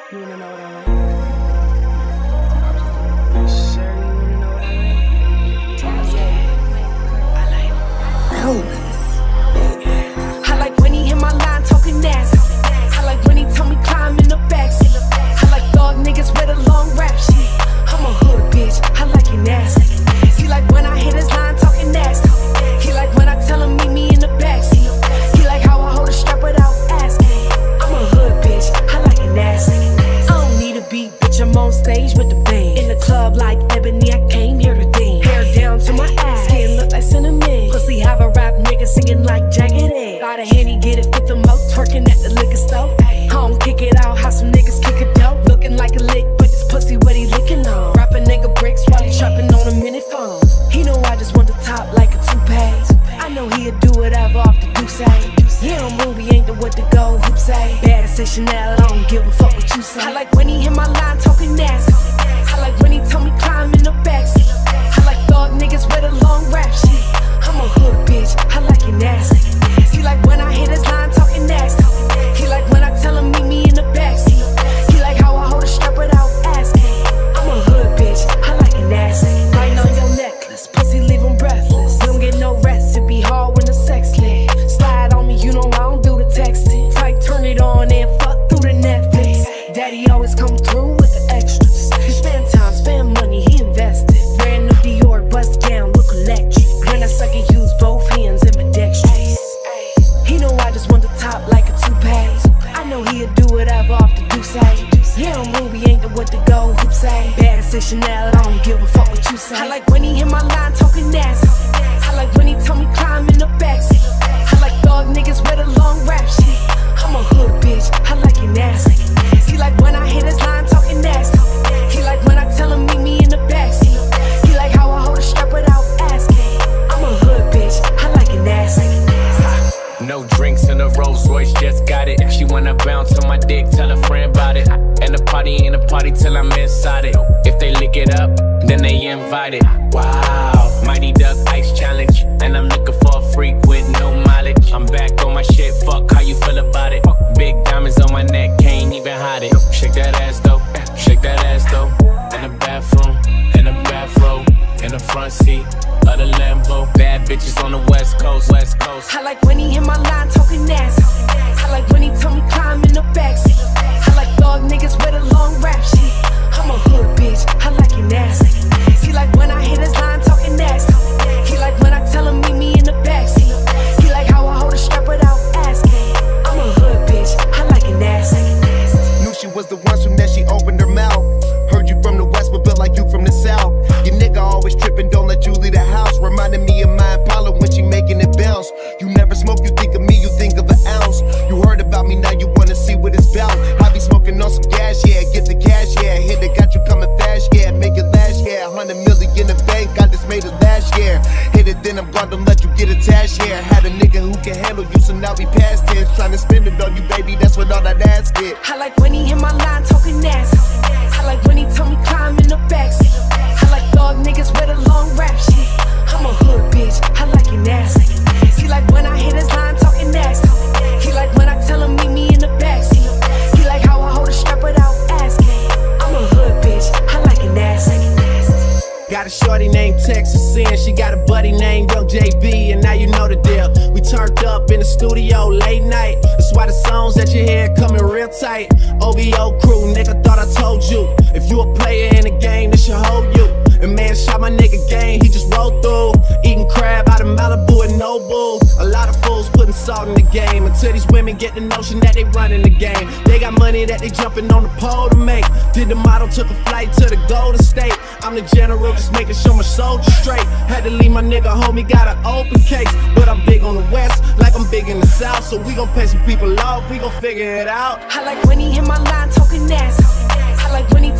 You wanna know what I like? You sure you wanna know what I like? Yeah, I like Elvis. I like when he hit my line talking nasty. I like when he told me climb in the backseat. I like dog niggas with a long rap shit. I'm a hood bitch, I like it nasty. He like when I hit his line talking nasty. He like when I tell him meet me in the backseat. He like how I hold a strap without asking. I'm a hood bitch, I like it nasty. Beat, bitch, I'm on stage with the band. In the club like Ebony, I came here to dance. Hair down to my ass, skin look like cinnamon. Pussy have a rap nigga singing like Jagged Edge. Got a Henny, get it with the mo, twerking at the liquor store. Home, kick it out, how some niggas kick a dope. Looking like a lick, but this pussy what he licking on. Rap a nigga bricks while he trapping on a minute phone. He know I just want the top like a toupee. I know he'll do whatever off the do say. Yeah, on movie ain't the what to go, who say. Bad as say Chanel, I don't give a fuck what you say. I like when he hit my line talking nasty. I like when he told me climb in the backseat. I like dog niggas with a long rap shit. I'm a hood bitch, I like it nasty. He like when I hit his line talking nasty. He like when I tell him meet me in the backseat. He like how I hold a strap without asking. I'm a hood bitch, I like it nasty. Biting on your necklace, pussy leave him breathless. Don't get no rest, it be hard when the sex lit. Slide on me, you know I don't do the texting. Type turn it on and fuck through the Netflix. Daddy always come through with the extras. He spend time, spend money, he invested. Brand new Dior, bust down, look electric. When I suck it, use both hands ambidextrous. He know I just want the top like a toupee. I know he'll do whatever off the do say. Yeah, on movie ain't the what to go, who say. Bad as say Chanel, I don't give a fuck what you say. I like when he hit my line talking nasty. I like when he told me climb in the backseat. I like dog niggas with a long rap shit. I'm a hood bitch, I like it nasty. He like when I hit his line talking nasty. He like when I tell him meet me in the backseat. He like how I hold a strap without asking. I'm a hood bitch, I like it nasty. No drinks in a Rolls Royce, just got it. She wanna bounce on my dick, tell a friend about it. And the party ain't a party till I'm inside it. If they lick it up, then they invited. Wow, Mighty Duck Ice Challenge. And I'm looking for a freak with no mileage. I'm back on my shit, fuck how you feel about it. Big diamonds on my neck, can't even hide it. Shake that ass though, shake that ass though. In the bathroom, in the bathrobe, in the front seat of the Lambo. Bad bitches on the West Coast, West Coast. I like when he hit my line talking nasty. I like when he told me climb in the backseat. I like dog niggas with a long rap shit. I'm a hood bitch, I like it nasty. He like when I hit his line talking nasty. He like when I tell him meet me in the backseat. He like how I hold a strap without asking. I'm a hood bitch, I like it nasty. Knew she was the one soon as she opened her mouth. Heard you from the west but built like you from the south. Your nigga always tripping, don't let you leave the house. Reminding me of my Impala when she making it bounce. You never smoke, you think of me, you think of an ounce. You heard about me, now you wanna see what it's about. I be smoking on some gas, yeah, get the cash, yeah. Hit it, got you coming fast, yeah, make it last, yeah. 100 million in the bank, I just made it last year. Hit it, then I'm gone, don't let you get attached, yeah. Had a nigga who can handle you, so now we past tense. Trying to spend it on you, baby, that's what all that ass get. I like when he hit my line talking nasty. I like when he told me climb in the backseat. I like dog niggas with a long rap shit. I'm a hood bitch, I like it nasty. He like when I hit his line talking nasty. He like when I tell him meet me in the backseat. He like how I hold a strap without asking. I'm a hood bitch, I like it nasty. Got a shorty named Texas Sin, she got a buddy named Young JB, and now you know the deal. We turned up in the studio late night. That's why the songs that you hear coming real tight. OVO crew, nigga, thought I told you. If you a player in the game, this should hold you. And man, shot my nigga game, he just rolled through. Eating crab out of Malibu and Nobu. A lot of fools putting salt in the game. Until these women get the notion that they running the game. They got money that they jumping on the pole to make. Did the model, took a flight to the Golden State. I'm the general, just making sure my soldiers straight. Had to leave my nigga homie, got an open case. But I'm big on the west, like I'm big in the south. So we gon' pay some people off, we gon' figure it out. I like when he hit my line talking nasty. I like when he